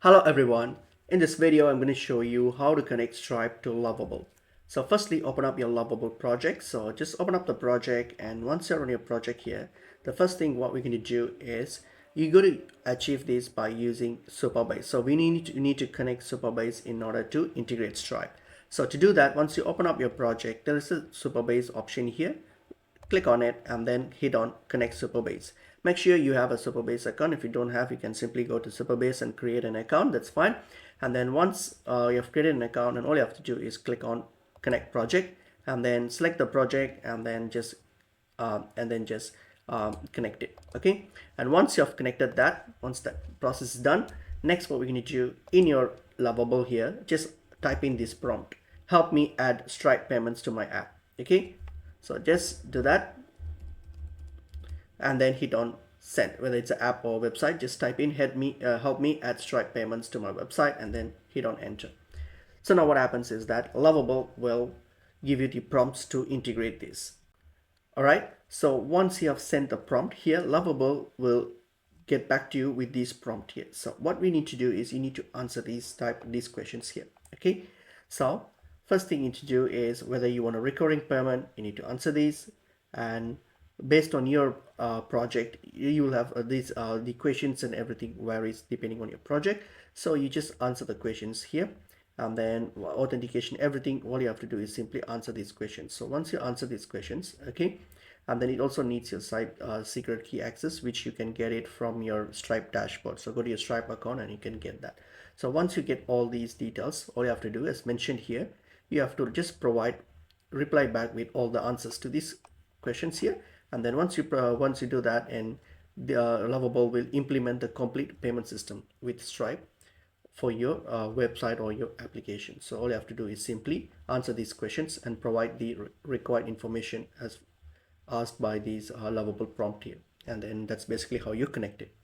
Hello everyone. In this video, I'm going to show you how to connect Stripe to Lovable. So firstly, open up your Lovable project. So just open up the project, and once you're on your project here, the first thing what we're going to do is you're going to achieve this by using Superbase. So we need to connect Superbase in order to integrate Stripe. So to do that, once you open up your project, there is a Superbase option here. Click on it and then hit on connect Superbase. Make sure you have a Superbase account. If you don't have, you can simply go to Superbase and create an account. That's fine. And then once you have created an account, and all you have to do is click on connect project and then select the project and then just connect it. Okay, and once you have connected that, once that process is done, next what we're going to do in your Lovable here, just type in this prompt: help me add Stripe payments to my app. Okay, so just do that and then hit on send. Whether it's an app or website, just type in help me add Stripe payments to my website and then hit on enter. So now what happens is that Lovable will give you the prompts to integrate this. All right, so once you have sent the prompt here, Lovable will get back to you with this prompt here. So what we need to do is you need to answer these questions here. Okay, so first thing you need to do is whether you want a recurring payment, you need to answer these, and based on your project, you will have the questions and everything varies depending on your project. So you just answer the questions here, and then authentication, everything, all you have to do is simply answer these questions. So once you answer these questions, okay, and then it also needs your site secret key access, which you can get it from your Stripe dashboard. So go to your Stripe account and you can get that. So once you get all these details, all you have to do, as mentioned here, you have to just reply back with all the answers to these questions here. And then once you do that, and the Lovable will implement the complete payment system with Stripe for your website or your application. So all you have to do is simply answer these questions and provide the required information as asked by these Lovable prompt here, and then that's basically how you connect it.